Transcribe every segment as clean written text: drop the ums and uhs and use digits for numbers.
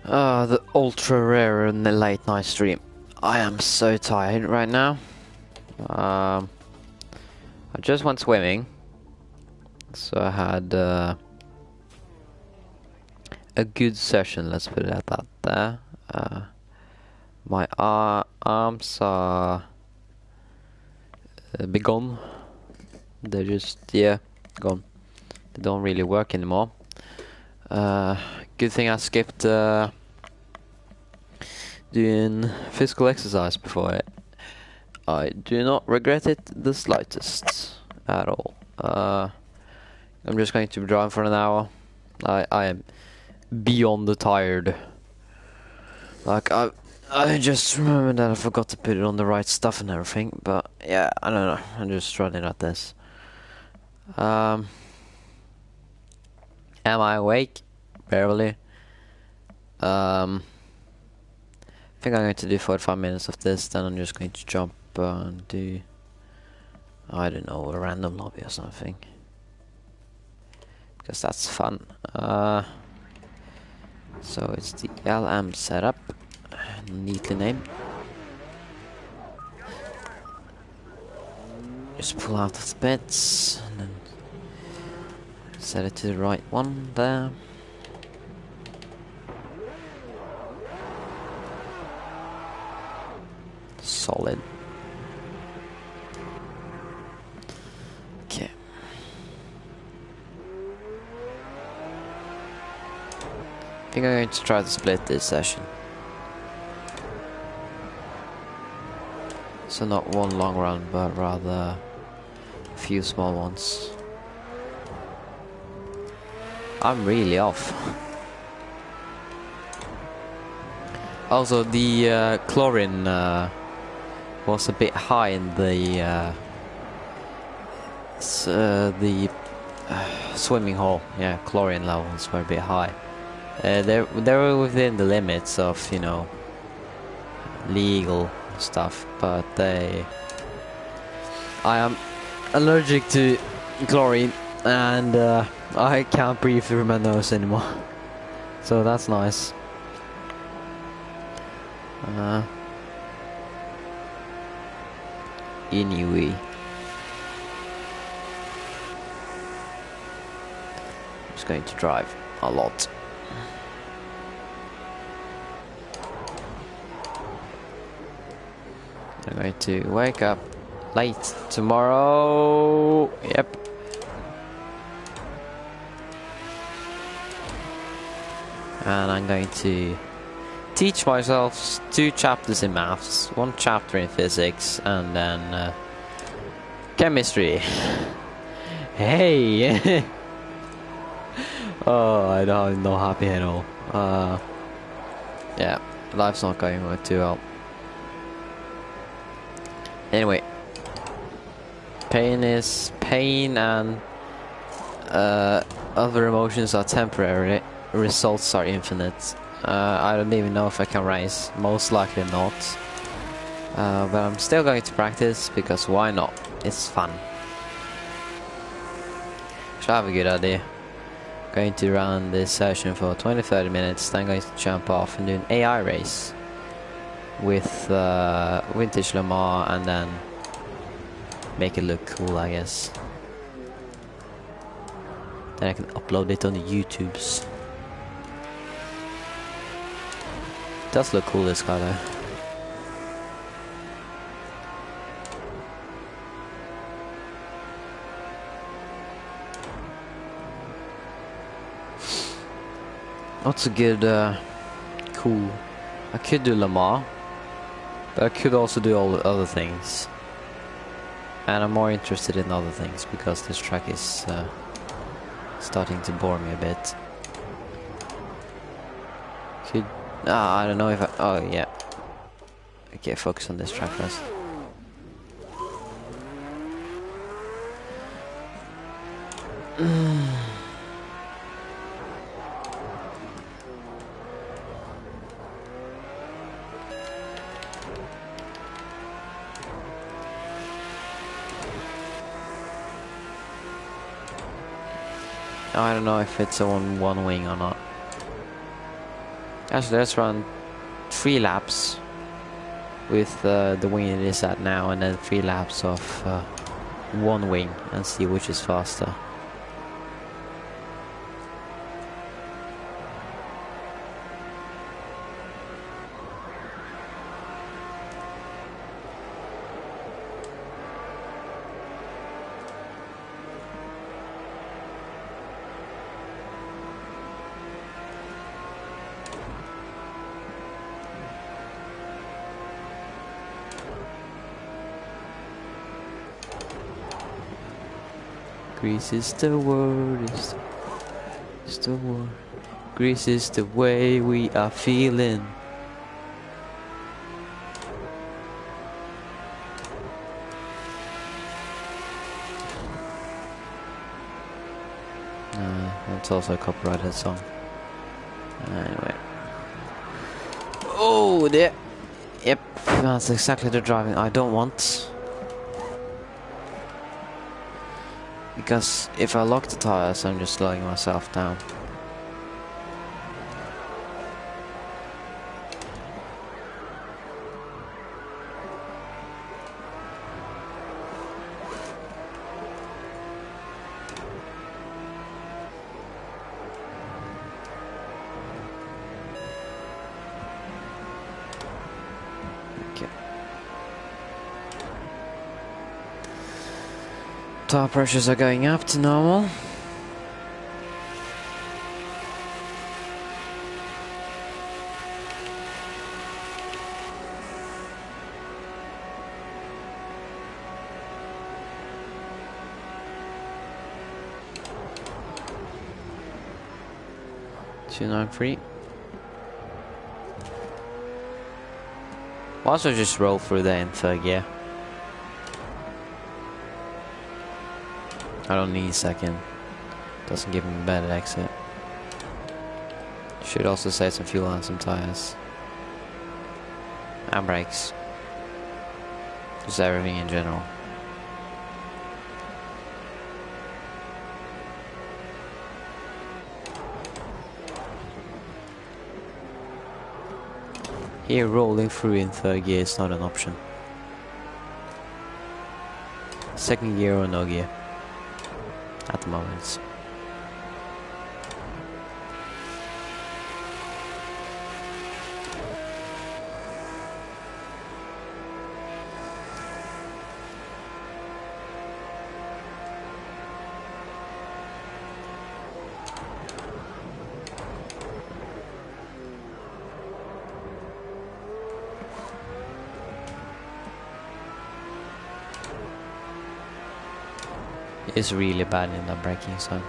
The ultra rare and the late night stream. I am so tired right now. I just went swimming, so I had a good session. Let's put it at that. There, my arms are a bit gone. They're just gone. They don't really work anymore. Good thing I skipped doing physical exercise before it. I do not regret it the slightest at all. I'm just going to drive for an hour. I am beyond the tired. Like I just remembered that I forgot to put it on the right stuff and everything. But yeah, I don't know. I'm just running at this. Am I awake? Barely. I think I'm going to do 45 minutes of this, then I'm just going to jump and do, I don't know, a random lobby or something. Because that's fun. So it's the LM setup, neatly named. Just pull out the bits, and then set it to the right one there. Solid. Okay. I think I'm going to try to split this session. So not one long run, but rather a few small ones. I'm really off. Also, the chlorine was a bit high in the swimming hole. Yeah, chlorine levels were a bit high. They were within the limits of, you know, legal stuff, but I am allergic to chlorine, and I can't breathe through my nose anymore. So that's nice. Anyway, I'm just going to drive a lot. I'm going to wake up late tomorrow. Yep. And I'm going to teach myself 2 chapters in maths, 1 chapter in physics, and then chemistry. Hey! Oh, I'm not happy at all. Yeah, life's not going too well. Anyway, pain is pain, and other emotions are temporary. Results are infinite. I don't even know if I can race. Most likely not. But I'm still going to practice, because why not? It's fun. So I have a good idea. Going to run this session for 20-30 minutes, then going to jump off and do an AI race with Vintage Le Mans, and then make it look cool, I guess. Then I can upload it on the YouTubes. Does look cool, this car though. Not so good, cool. I could do Le Mans, but I could also do all the other things. And I'm more interested in other things, because this track is starting to bore me a bit. Could... I don't know if I... Oh, yeah. Okay, focus on this track first. I don't know if it's on one wing or not. Actually, let's run 3 laps with the wing it is at now, and then 3 laps of one wing, and see which is faster. Greece is the word, is the word. Greece is the way we are feeling. That's also a copyrighted song. Anyway. Oh dear. Yep, that's exactly the driving I don't want. Because if I lock the tires, I'm just slowing myself down. Okay. Tire pressures are going up to normal. Two 9.3. Why don't I just roll through there in 3rd gear? I don't need 2nd. Doesn't give me a better exit. Should also save some fuel on some tires. And brakes. Just everything in general. Here, rolling through in 3rd gear is not an option. 2nd gear or no gear. At the moment. Is really bad in the braking zone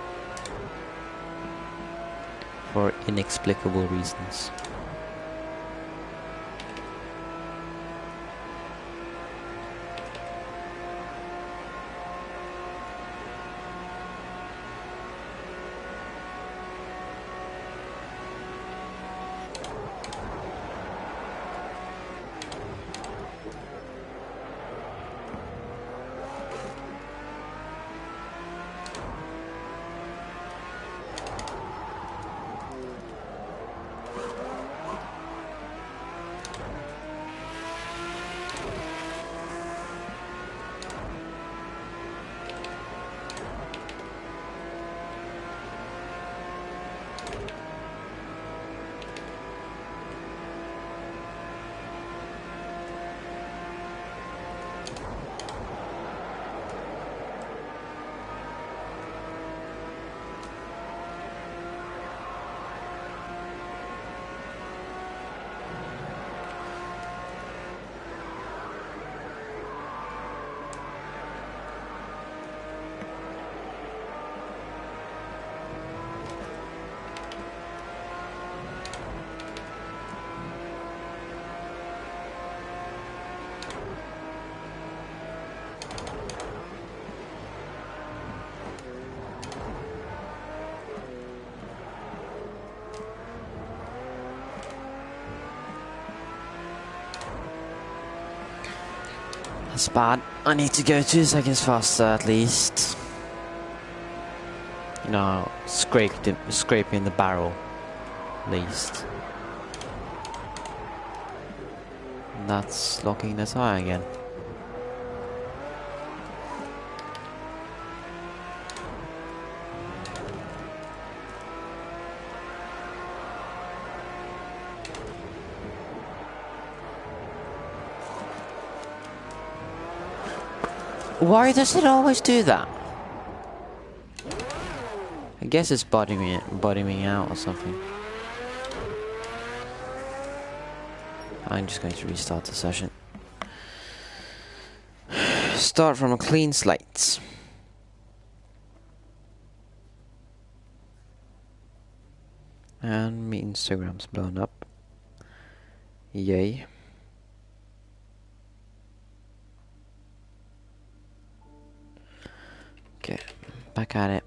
for inexplicable reasons. That's bad. I need to go 2 seconds faster at least. You know, scraping the barrel, at least. And that's locking the tire again. Why does it always do that? I guess it's bottoming out or something. I'm just going to restart the session. Start from a clean slate. And my Instagram's blown up. Yay. Okay, back at it.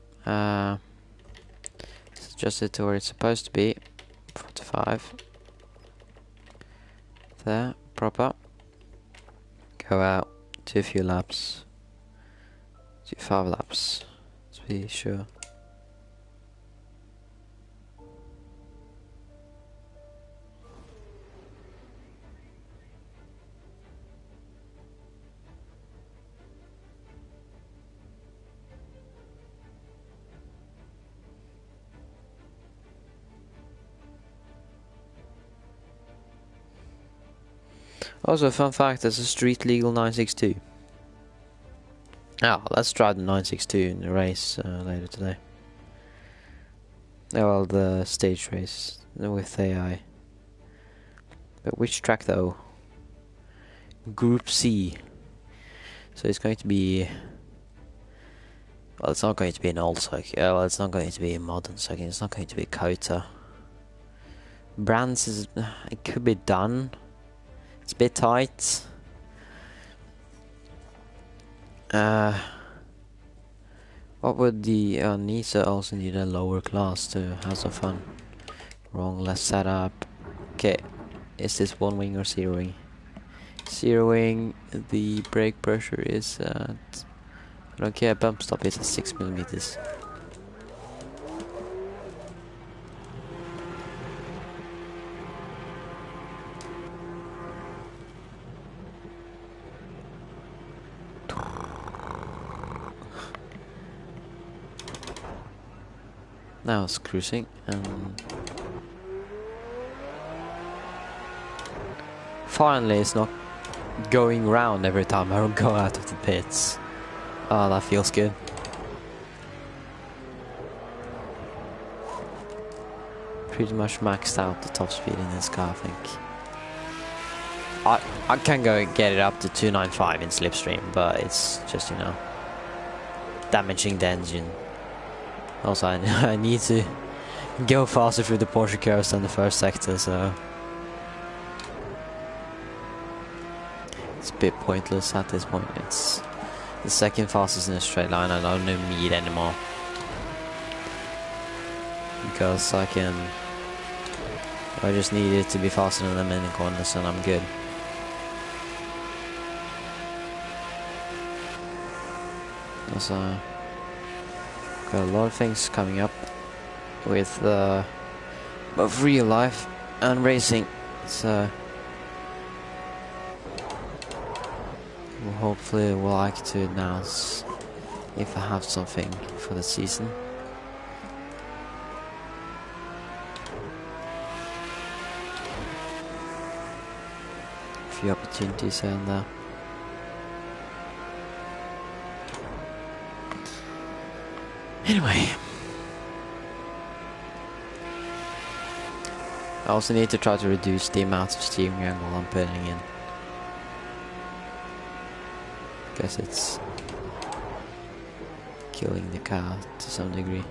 It's adjusted to where it's supposed to be. 45. There, proper. Go out, do a few laps. Do 5 laps, to be sure. Also, fun fact, there's a street legal 962. Oh, let's try the 962 in the race later today. Oh, well, the stage race with AI. But which track though? Group C. So it's going to be... Well, it's not going to be an old circuit. Well, it's not going to be a modern circuit. It's not going to be Kota. Brands is... It could be done. It's a bit tight. What would the Nisa also need a lower class to have some fun? Wrong, let's set up. Okay, is this one wing or zeroing? Zeroing, the brake pressure is at... I don't care, bump stop is at 6 millimeters. Now it's cruising and finally it's not going round every time I go out of the pits. Oh, that feels good. Pretty much maxed out the top speed in this car, I think. I can go get it up to 295 in slipstream, but it's just, you know, damaging the engine. Also, I need to go faster through the Porsche curves than the first sector, so it's a bit pointless at this point. It's the second fastest in a straight line. I don't need anymore because I just need it to be faster than them in the corners, and I'm good. Also, got a lot of things coming up with both real life and racing, so hopefully we'll like to announce if I have something for the season. A few opportunities here and there. Anyway, I also need to try to reduce the amount of steering angle I'm putting in. Guess it's killing the car to some degree.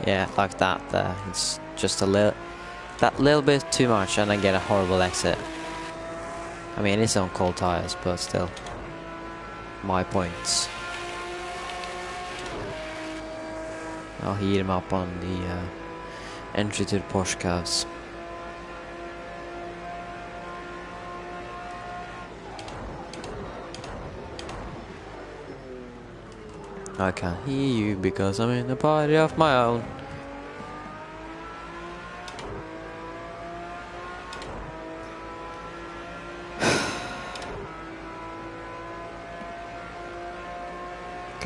Yeah, like that there. It's just a little bit too much, and I get a horrible exit. I mean, it's on cold tires, but still, my points. I'll heat him up on the entry to the Porsche curves. I can't hear you because I'm in a party of my own.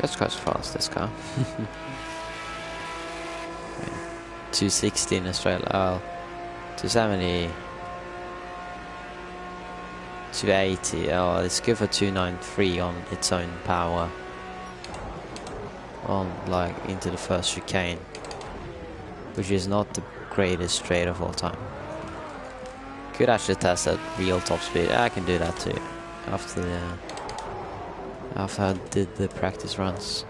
Goes quite fast, this car. 260 in Australia, 270, 280, oh, it's good for 293 on its own power. On, like, into the first chicane, which is not the greatest straight of all time. Could actually test at real top speed. I can do that too, after I did the practice runs.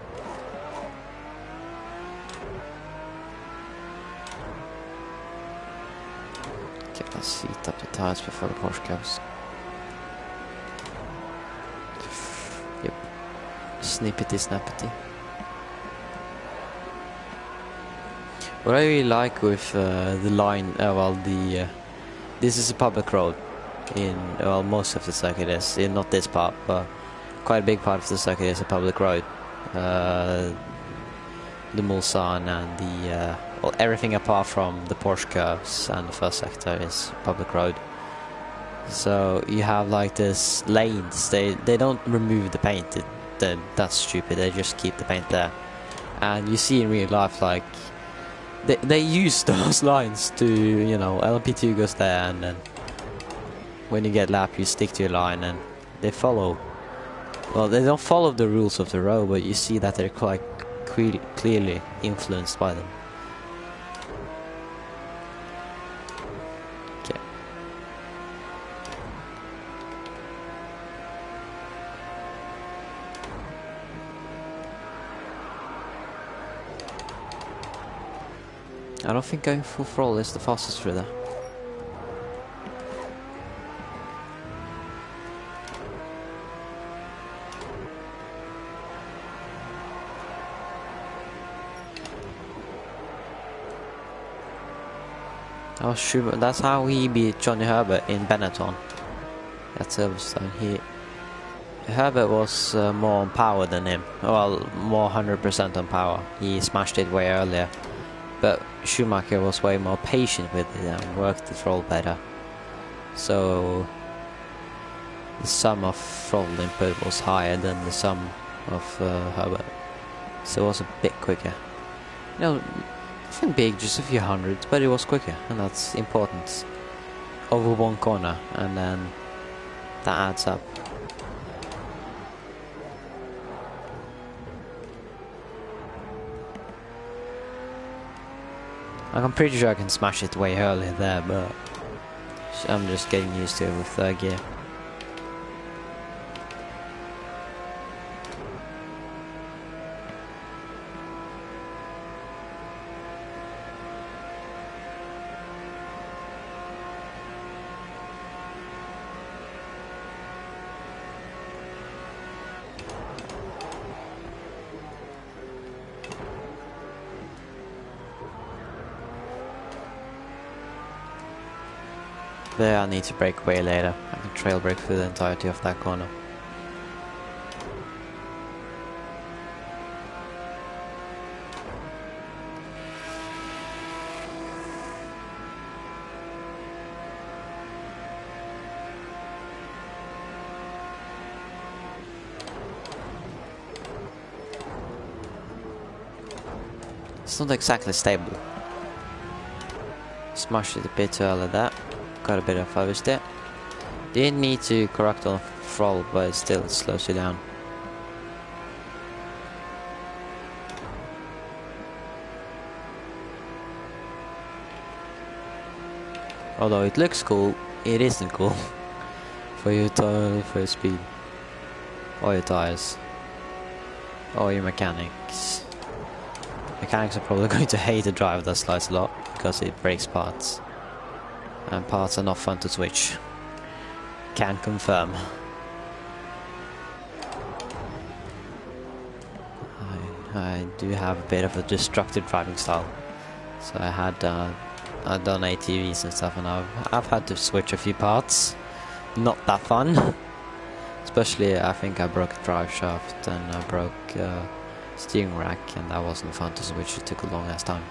Let's heat up the tires before the Porsche comes. Yep. Snippety snappety. What I really like with the line, this is a public road in, well, most of the circuit is, in not this part, but quite a big part of the circuit is a public road. The Mulsanne and the, well, everything apart from the Porsche curves and the first sector is public road. So you have like this lanes, they don't remove the paint, that's stupid, they just keep the paint there. And you see in real life, like, they use those lines to, you know, LMP2 goes there, and then when you get lap you stick to your line, and they follow, well, they don't follow the rules of the road, but you see that they're quite clearly influenced by them. Okay. I don't think going full throttle is the fastest through there. Oh, Schumacher, that's how he beat Johnny Herbert in Benetton at Silverstone. Herbert was more on power than him. Well, more 100% on power. He smashed it way earlier. But Schumacher was way more patient with it and worked the throttle better. So the sum of throttle input was higher than the sum of Herbert. So it was a bit quicker. You know, nothing big, just a few hundreds, but it was quicker, and that's important. Over one corner, and then that adds up. I'm pretty sure I can smash it way earlier there, but I'm just getting used to it with third gear. There I need to brake way later. I can trail brake through the entirety of that corner. It's not exactly stable. Smashed it a bit earlier there. Got a bit of oversteer. Didn't need to correct on throttle, but still it slows you down. Although it looks cool, it isn't cool for your speed, or your tires, or your mechanics. Mechanics are probably going to hate a driver that slides a lot because it breaks parts. And parts are not fun to switch. Can confirm. I do have a bit of a destructive driving style. So I've done ATVs and stuff, and I've had to switch a few parts. Not that fun. Especially, I think I broke a drive shaft and I broke steering rack, and that wasn't fun to switch. It took a long ass time.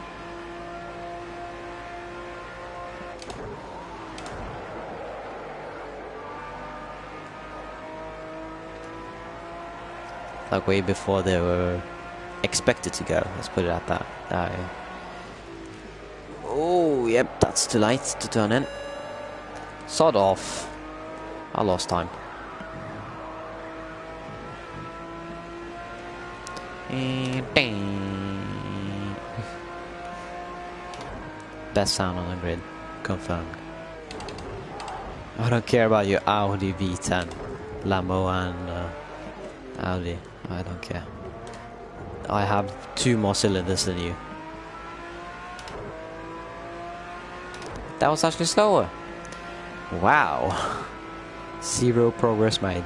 like way before they were expected to go. Let's put it at that. Oh, yep, that's too late to turn in. Sod off. I lost time. Best sound on the grid. Confirmed. I don't care about your Audi V10, Lambo and Audi. I don't care. I have 2 more cylinders than you. That was actually slower. Wow. 0 progress made.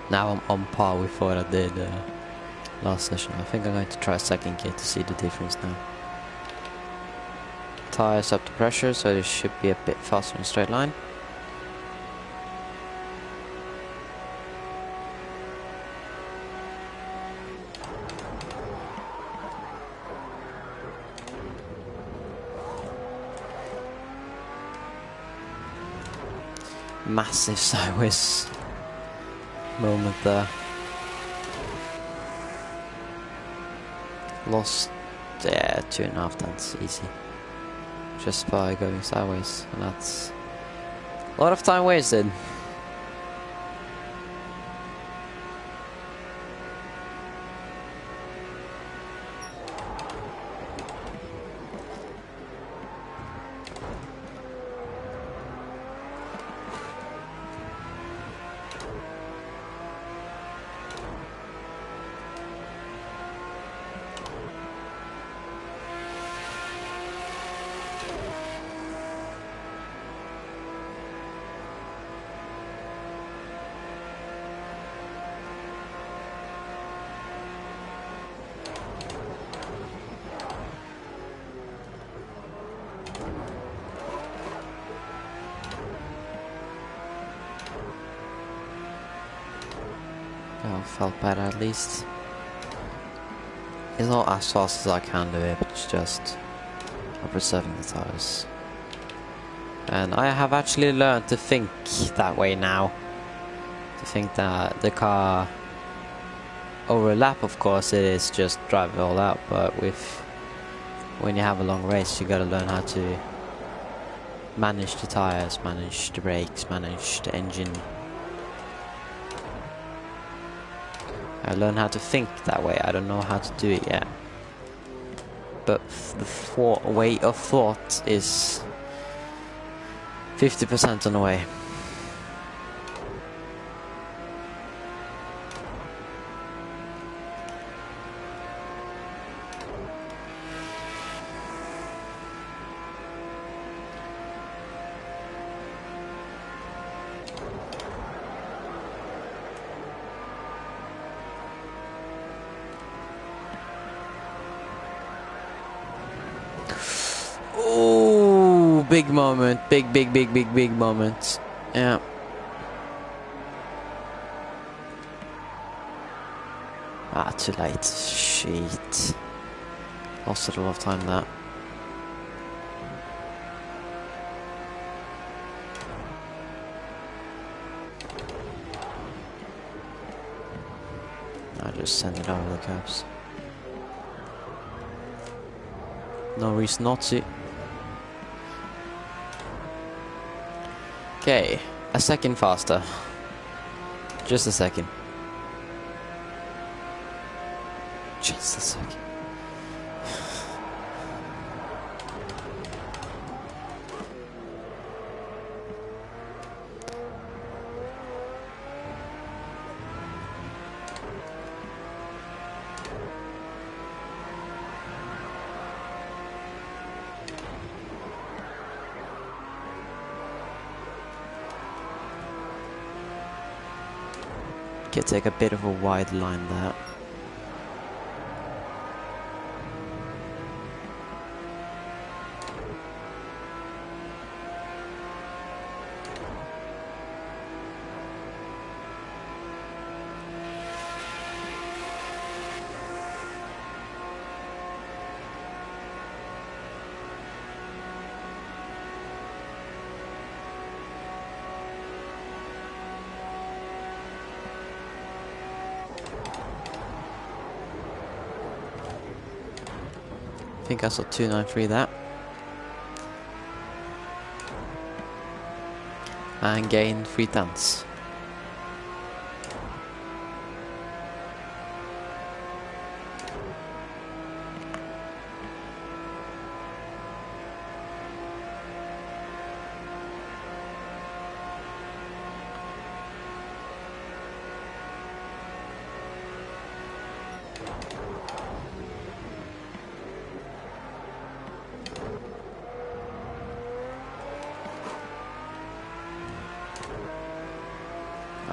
Now I'm on par with what I did last session. I think I'm going to try second gear to see the difference now. Tires up the pressure, so this should be a bit faster in a straight line. Massive sideways moment there. Lost 2.5 tenths easy just by going sideways, and that's a lot of time wasted. Well, felt better at least. It's not as fast as I can do it, but it's just I'm preserving the tires. And I have actually learned to think that way now. To think that the car over a lap, of course, it is just drive it all out, but when you have a long race, you gotta learn how to manage the tires, manage the brakes, manage the engine. I learned how to think that way. I don't know how to do it yet, but the way of thought is 50% on the way. Big moment, big moment. Yeah. Ah, too late. Shit. Lost a lot of time there. I just send it over the curbs. No reason not to. Okay, a second faster. Just a second. Just a second. Could take a bit of a wide line there. I think I saw 293 there. And gain 3/10.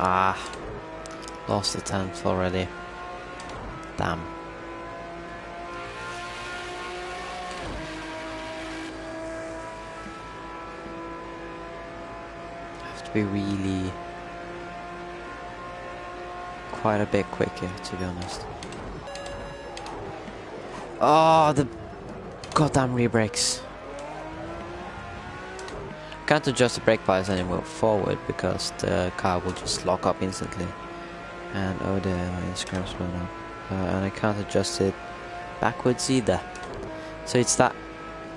Ah, lost the 10th already. Damn. Have to be really quite a bit quicker, to be honest. Oh, the goddamn re-brakes. Can't adjust the brake bias anymore forward because the car will just lock up instantly. And oh, the Instagram slowed down. And I can't adjust it backwards either. So it's that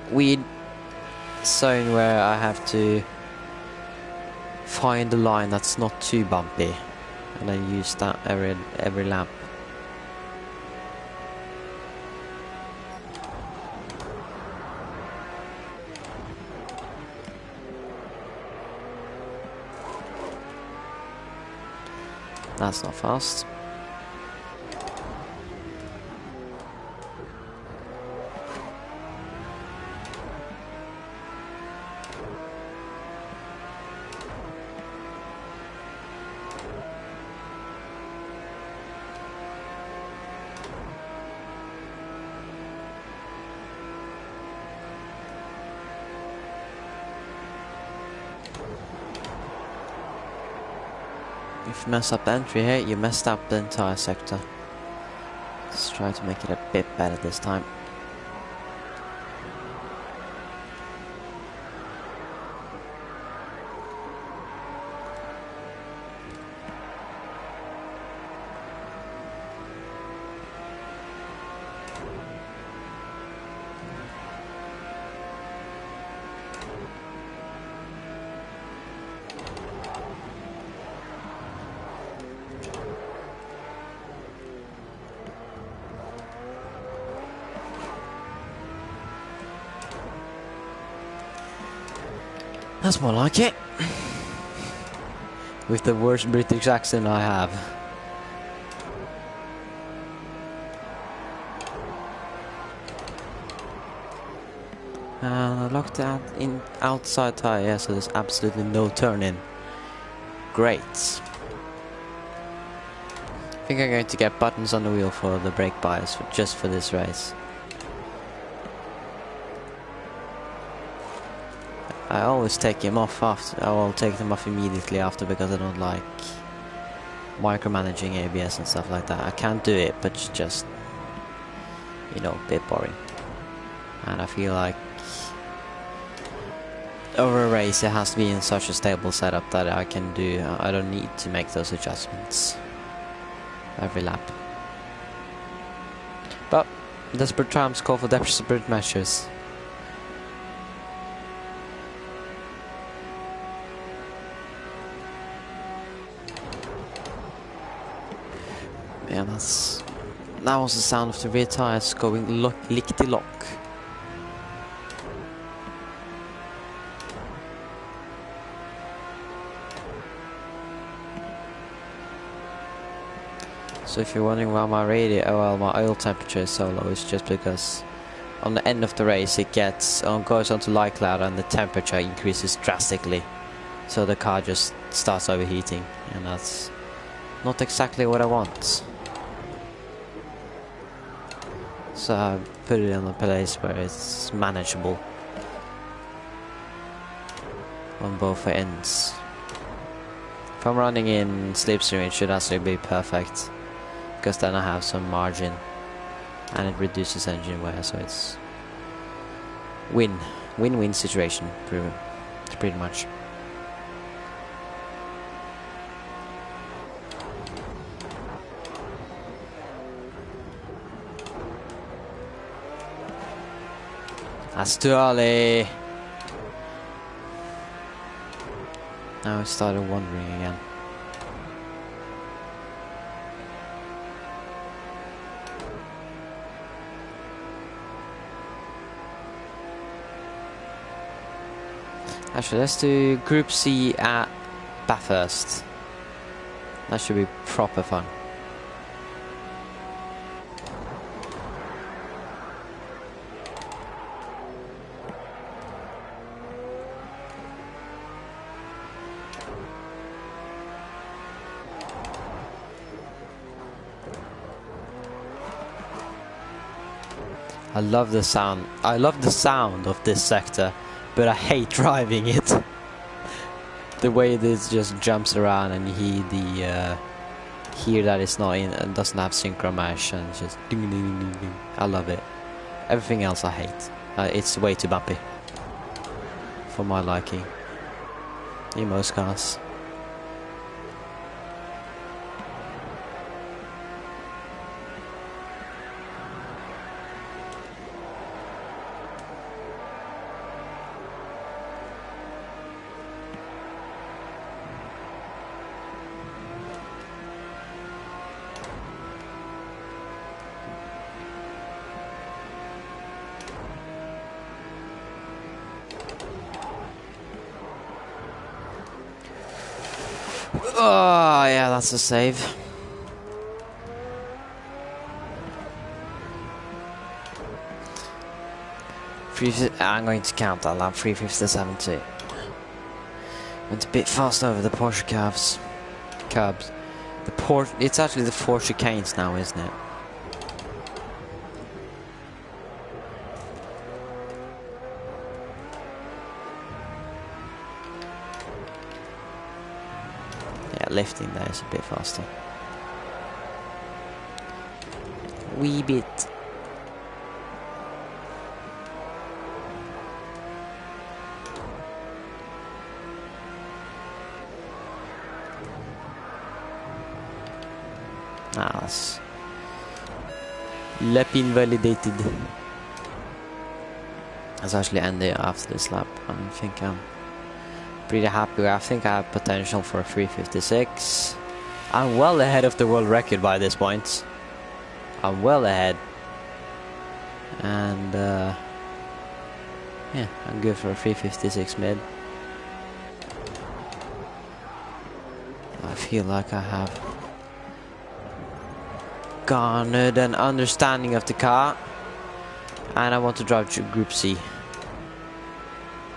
weird zone where I have to find a line that's not too bumpy, and I use that every lap. That's not fast. If you mess up the entry here, you messed up the entire sector. Let's try to make it a bit better this time. That's more like it. With the worst British accent I have. Locked out in outside tire, yeah, so there's absolutely no turn in. Great. I think I'm going to get buttons on the wheel for the brake bias just for this race. I always take him off after. I will take them off immediately after because I don't like micromanaging ABS and stuff like that. I can't do it, but it's just, you know, a bit boring. And I feel like over a race it has to be in such a stable setup that I can do. I don't need to make those adjustments every lap. But desperate times call for desperate measures. Yeah, that was the sound of the rear tires going lickety-lock. So if you're wondering why my oil temperature is so low, it's just because on the end of the race it goes onto light cloud and the temperature increases drastically. So the car just starts overheating, and that's not exactly what I want. So I put it in a place where it's manageable on both ends. If I'm running in Slipstream, it should actually be perfect, because then I have some margin and it reduces engine wear, so it's win-win situation pretty much. That's too early. Now I started wandering again. Actually, let's do Group C at Bathurst. That should be proper fun. I love the sound. I love the sound of this sector, but I hate driving it. The way this just jumps around and you hear that it's not in and doesn't have synchro mesh and it's just ding ding ding ding ding. I love it. Everything else I hate. It's way too bumpy for my liking in most cars. Oh, yeah, that's a save. I'm going to count that lap, 3:57.2. Went a bit fast over the Porsche curves. It's actually the Porsche chicanes now, isn't it? Lifting there is a bit faster. Wee bit. That's lap invalidated. That's actually ended after this lap. I think I'm pretty happy. I think I have potential for a 3:56. I'm well ahead of the world record by this point. I'm well ahead. And yeah, I'm good for a 3:56 mid. I feel like I have garnered an understanding of the car. And I want to drive to Group C.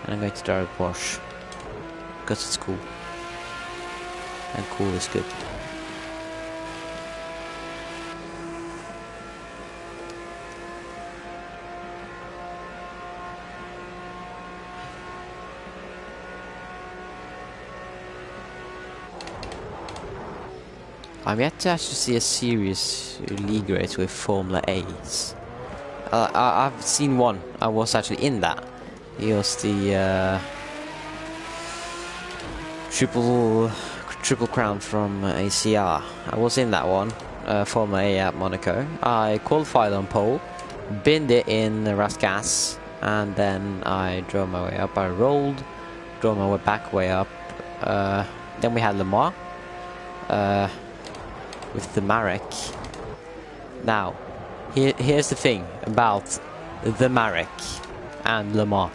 And I'm going to drive a Porsche. Because it's cool. And cool is good. I'm yet to actually see a serious league race with Formula A's. I've seen one. I was actually in that. It was the triple crown from ACR. I was in that one, Formula A at Monaco. I qualified on pole, binned it in Rascasse, and then I drove my way up. I rolled, drove my way back way up. Then we had Le Mans with the Marek. Now, here's the thing about the Marek and Le Mans.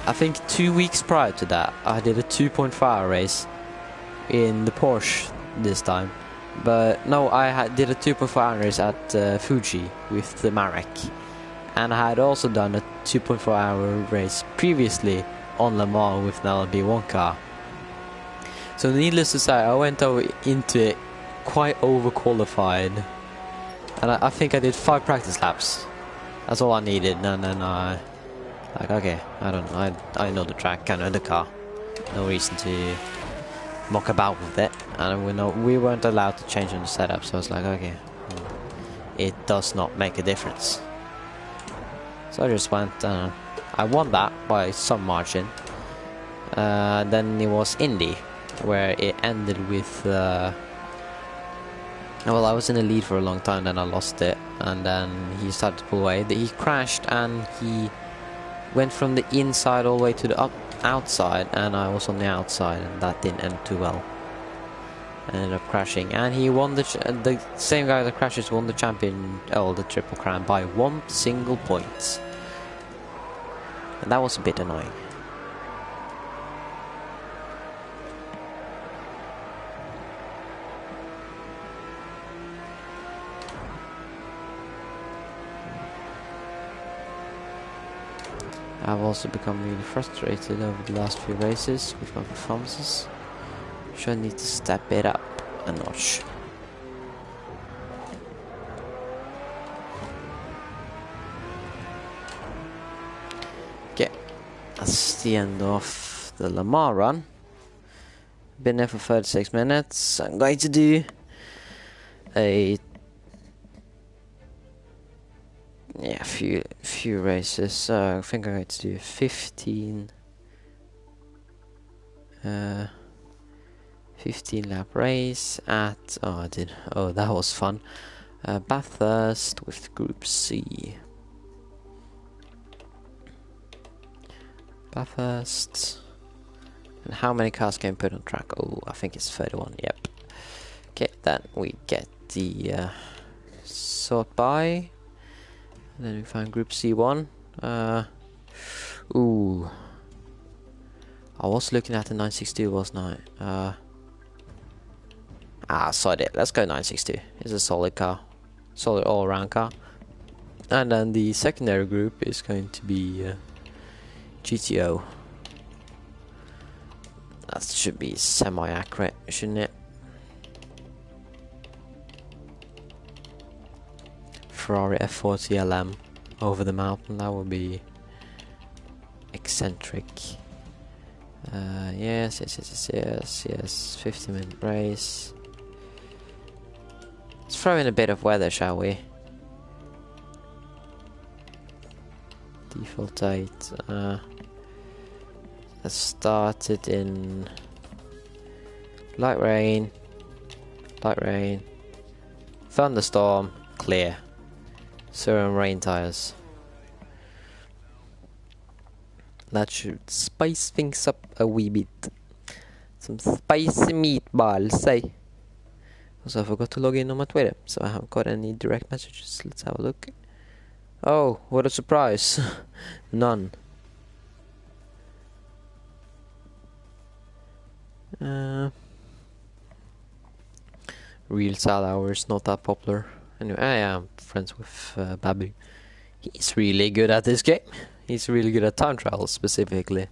I think 2 weeks prior to that, I did a 2.5 hour race in the Porsche this time. But no, I did a 2.5 hour race at Fuji with the Marek. And I had also done a 2.4 hour race previously on Le Mans with an LB1 car. So needless to say, I went over into it quite overqualified. And I think I did 5 practice laps. That's all I needed, and then I... Like, okay, I don't know, I know the track, I know the car. No reason to muck about with it. And we weren't allowed to change on the setup, so I was like, okay. It does not make a difference. So I just went, I won that by some margin. Then it was Indy, where it ended with... well, I was in the lead for a long time, then I lost it, and then he started to pull away. He crashed, and he went from the inside all the way to the outside, and I was on the outside, and that didn't end too well. I ended up crashing, and he won the same guy that crashes won the the Triple Crown by 1 single point. And that was a bit annoying. I've also become really frustrated over the last few races with my performances. So I need to step it up a notch. Okay, that's the end of the Le Mans run. Been there for 36 minutes. I'm going to do a few races. I think I'm going to do 15 lap race at that was fun. Bathurst with Group C. Bathurst. And how many cars can put on track? Oh, I think it's 31. Yep. Okay, then we get the sort by. And then we find Group C1. Ooh. I was looking at the 962, wasn't I? Sod it. Let's go 962. It's a solid car. Solid all-around car. And then the secondary group is going to be GTO. That should be semi-accurate, shouldn't it? Ferrari F40 LM over the mountain, that would be eccentric. Yes, 50-minute race. Let's throw in a bit of weather, shall we? Default date. Let's start it in light rain, thunderstorm, clear. Serum rain tires. That should spice things up a wee bit. Some spicy meatballs, eh? Also, I forgot to log in on my Twitter, so I haven't got any direct messages. Let's have a look. Oh, what a surprise. None. Real Sal Hours, not that popular. Anyway, I am friends with Babu. He's really good at this game. He's really good at time trials specifically.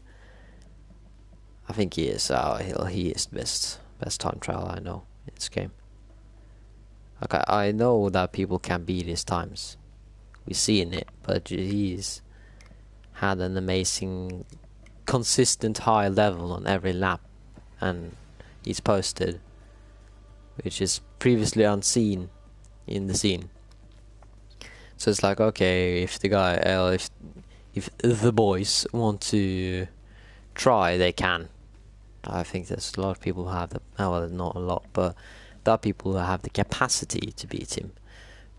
I think he is. He is the best time trial I know in this game. Okay, I know that people can beat his times. We've seen it, but he's had an amazing, consistent high level on every lap, and he's posted, which is previously unseen in the scene. So it's like, okay, if the guy, if the boys want to try, they can. I think there's a lot of people who have the, well, not a lot, but there are people who have the capacity to beat him.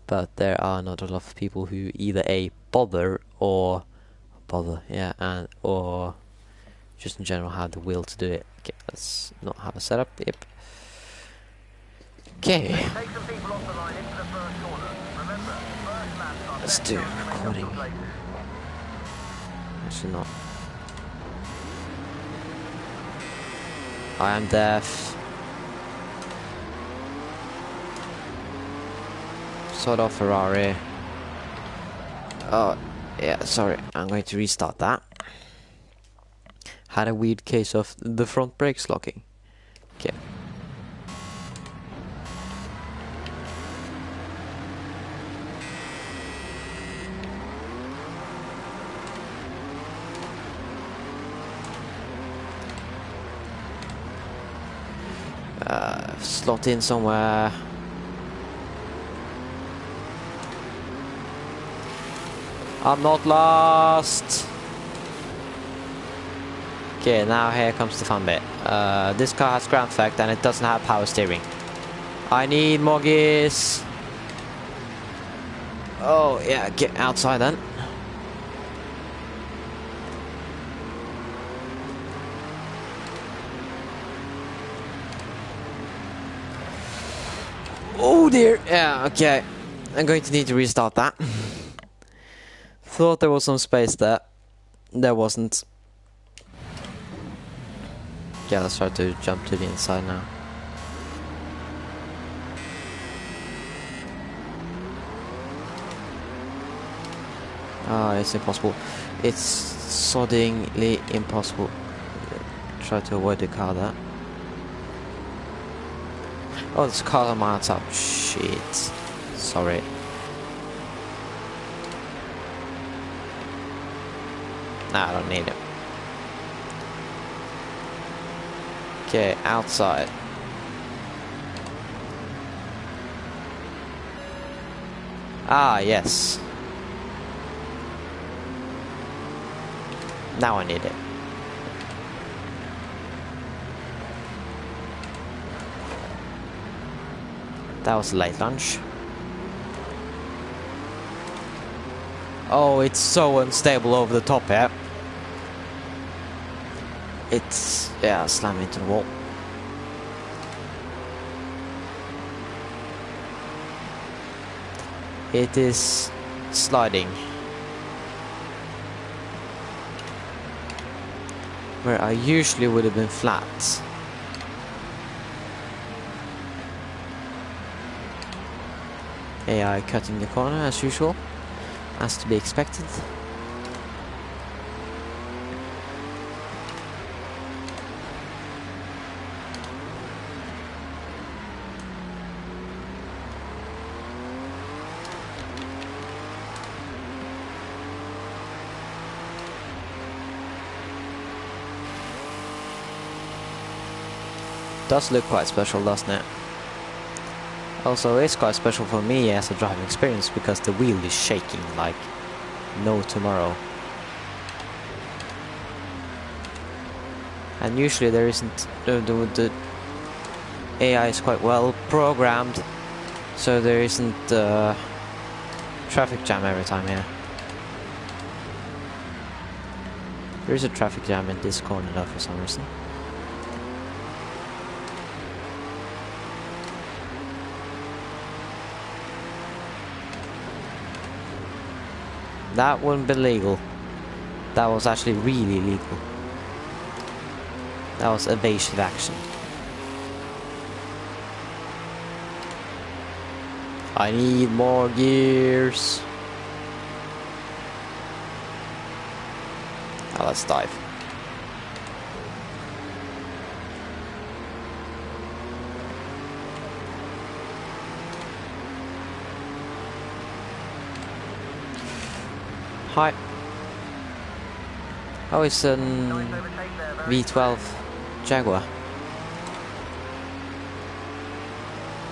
But there are not a lot of people who either bother, or just in general have the will to do it. Okay, let's not have a setup. Yep. Okay. Let's do recording. Actually not. I am deaf. Sort of Ferrari. Oh, yeah, sorry. I'm going to restart that. Had a weird case of the front brakes locking. Okay. slot in somewhere. I'm not lost. Okay, now here comes the fun bit. This car has ground effect and it doesn't have power steering. I need more gears. Oh yeah, get outside then. Oh dear. Yeah, okay. I'm going to need to restart that. Thought there was some space there. There wasn't. Yeah, let's try to jump to the inside now. Ah, it's impossible. It's soddingly impossible. Try to avoid the car there. Oh, there's a car on my outside. Shit. Sorry. Nah, I don't need it. Okay, outside. Ah, yes. Now I need it. That was a late lunch. Oh, it's so unstable over the top here. It's, yeah, slam into the wall. It is sliding. Where I usually would have been flat. AI cutting the corner as usual, as to be expected. Does look quite special, doesn't it? Also, it's quite special for me as a driving experience because the wheel is shaking like no tomorrow. And usually there isn't, the AI is quite well programmed, so there isn't traffic jam every time here. There is a traffic jam in this corner though for some reason. That wouldn't be legal. That was actually really illegal. That was evasive action. I need more gears. Now let's dive. Hi. Oh, it's a V12 Jaguar.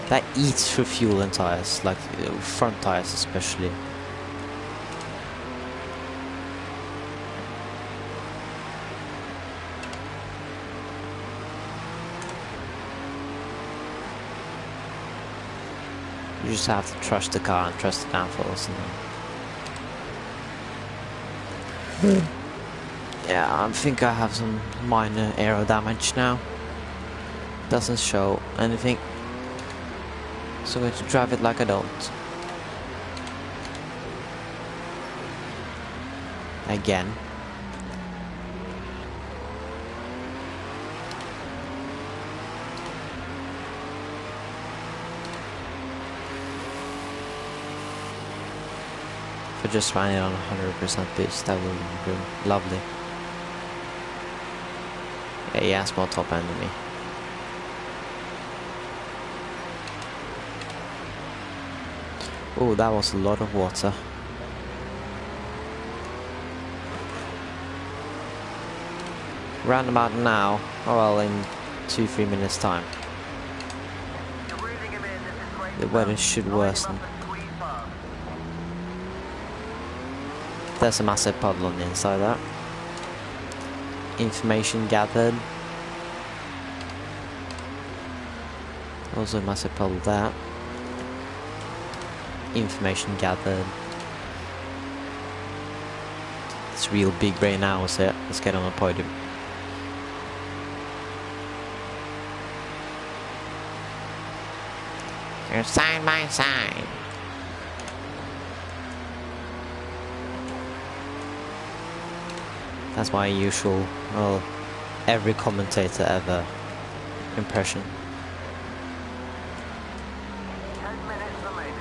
That eats through fuel and tires, like front tires especially. You just have to trust the car and trust the downforce and yeah, I think I have some minor aero damage now. Doesn't show anything. So I'm going to drive it like I don't. Again. If I just ran it on 100% boost, that would be lovely. Yeah, he has more top end than me. Oh, that was a lot of water. Round about now, or well, in 2-3 minutes time. the weather should worsen. There's a massive puddle on the inside there. Information gathered. Also a massive puddle there. Information gathered. It's real big brain now, is it? Let's get on the podium. You're side by side. That's my usual, well, every commentator ever impression. 10 minutes remaining.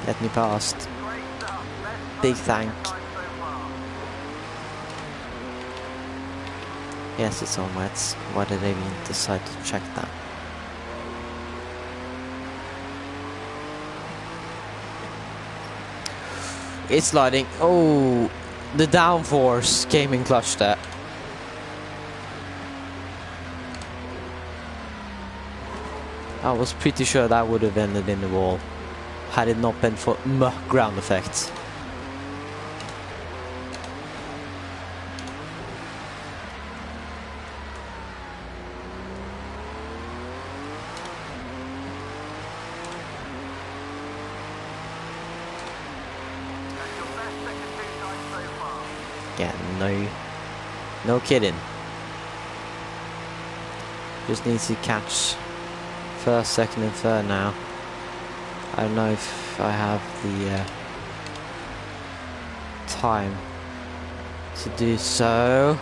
Let me past. Great stuff. Best Big time thank. so far. Yes, it's on wet. Why did I even decide to check that? It's sliding. Oh, the downforce came in clutch there. I was pretty sure that would have ended in the wall had it not been for ground effects. That's your best second time so far. Yeah, no kidding. Just needs to catch first, second and third now. I don't know if I have the time to do so.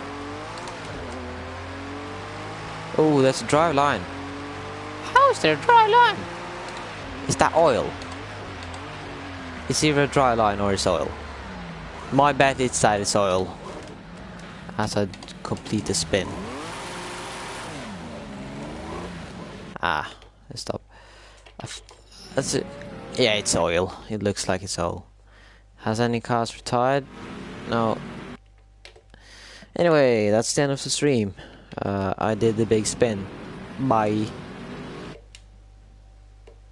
Oh, there's a dry line. How is there a dry line? Is that oil? It's either a dry line or it's oil. My bet is that it's oil. As I complete the spin. Ah, let's stop. That's it. Yeah, it's oil. It looks like it's oil. Has any cars retired? No. Anyway, that's the end of the stream. I did the big spin. Bye.